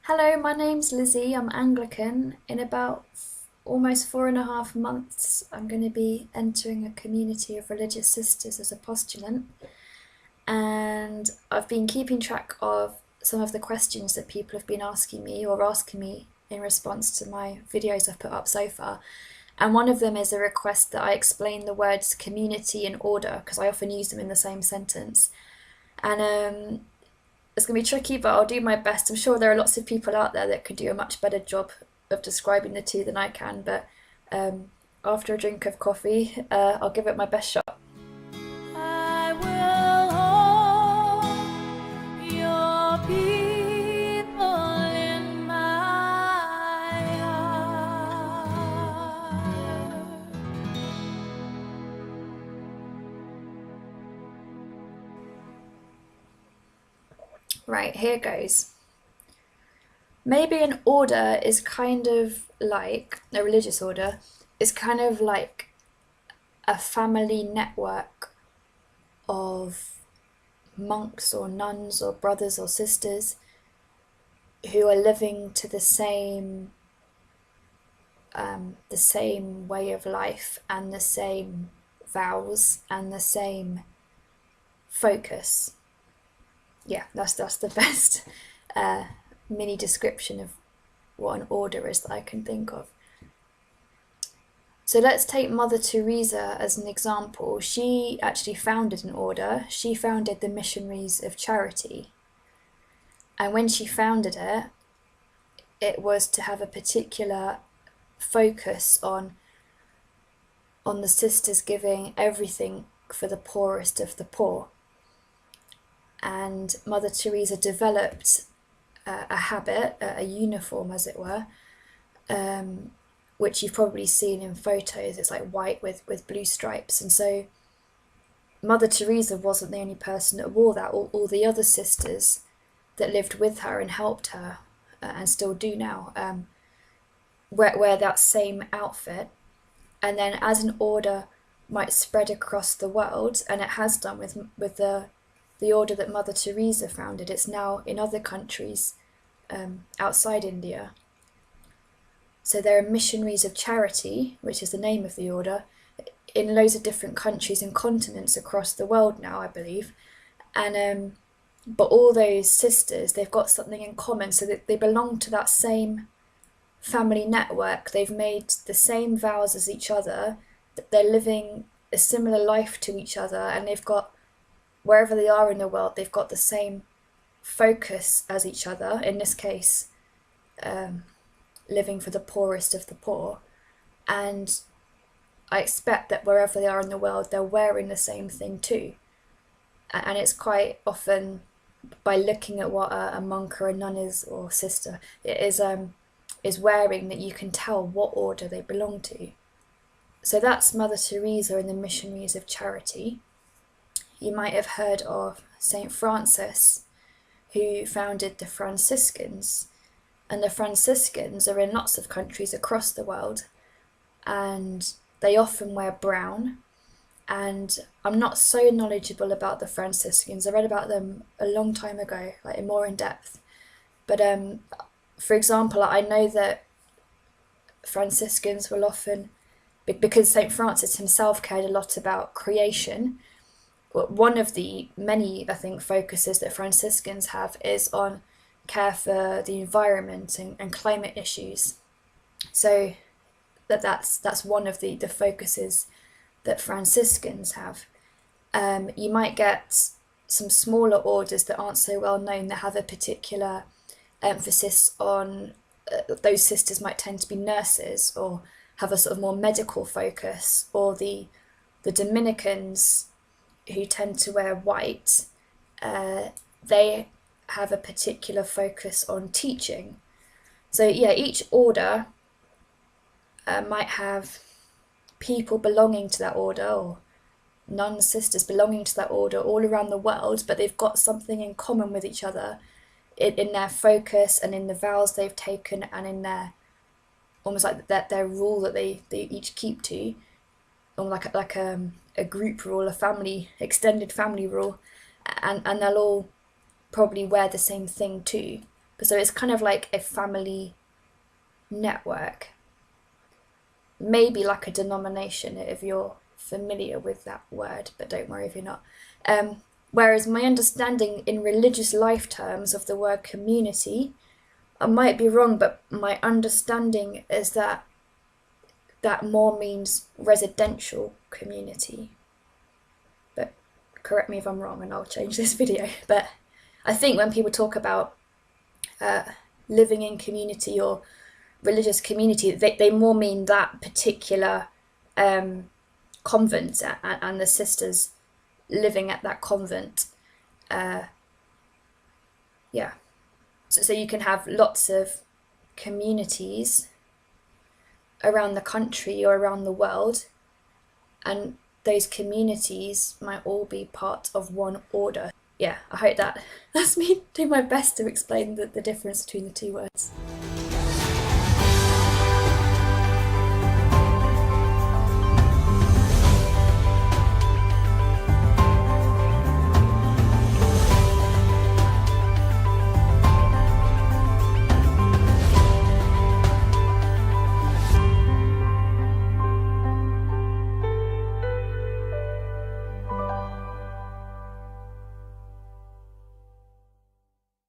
Hello, my name's Lizzie. I'm Anglican. In about almost 4.5 months, I'm going to be entering a community of religious sisters as a postulant. And I've been keeping track of some of the questions that people have been asking me or asking me in response to my videos I've put up so far. And one of them is a request that I explain the words community and order because I often use them in the same sentence. And it's going to be tricky, but I'll do my best. I'm sure there are lots of people out there that could do a much better job of describing the two than I can, but after a drink of coffee, I'll give it my best shot. I will hold your people in my heart. Right, here goes. Maybe an order is kind of like, a religious order, is kind of like a family network of monks or nuns or brothers or sisters who are living to the same way of life and the same vows and the same focus. Yeah, that's the best mini description of what an order is that I can think of. So let's take Mother Teresa as an example. She actually founded an order. She founded the Missionaries of Charity. And when she founded it, it was to have a particular focus on the sisters giving everything for the poorest of the poor. And Mother Teresa developed a habit, a uniform as it were, which you've probably seen in photos. It's like white with blue stripes. And so Mother Teresa wasn't the only person that wore that. All the other sisters that lived with her and helped her, and still do now, wear that same outfit. And then as an order might spread across the world, and it has done with the order that Mother Teresa founded, it's now in other countries outside India. So there are Missionaries of Charity, which is the name of the order, in loads of different countries and continents across the world now, I believe. And but all those sisters, they've got something in common, so that they belong to that same family network. They've made the same vows as each other, that they're living a similar life to each other, and they've got, wherever they are in the world, they've got the same focus as each other. In this case, living for the poorest of the poor. And I expect that wherever they are in the world, they're wearing the same thing too. And it's quite often by looking at what a monk or a nun is, or sister is wearing, that you can tell what order they belong to. So that's Mother Teresa and the Missionaries of Charity. You might have heard of Saint Francis, who founded the Franciscans. And the Franciscans are in lots of countries across the world, and they often wear brown. And I'm not so knowledgeable about the Franciscans. I read about them a long time ago, like more in depth. But for example, I know that Franciscans will often, because Saint Francis himself cared a lot about creation, one of the many, I think, focuses that Franciscans have is on care for the environment and climate issues. So that's one of the focuses that Franciscans have. You might get some smaller orders that aren't so well known that have a particular emphasis on, those sisters might tend to be nurses or have a sort of more medical focus, or the Dominicans, who tend to wear white, they have a particular focus on teaching. So yeah, each order might have people belonging to that order, or nuns, sisters belonging to that order all around the world, but they've got something in common with each other in their focus and in the vows they've taken, and in their, almost like their rule that they each keep to, or like a group rule, a family, extended family rule, and they'll all probably wear the same thing too. So it's kind of like a family network, maybe like a denomination if you're familiar with that word, but don't worry if you're not. Whereas my understanding in religious life terms of the word community, I might be wrong, but my understanding is that more means residential community. But correct me if I'm wrong and I'll change this video. But I think when people talk about living in community or religious community, they more mean that particular convent and the sisters living at that convent. Yeah. So you can have lots of communities around the country or around the world, and those communities might all be part of one order. Yeah, I hope that's me doing my best to explain the difference between the two words.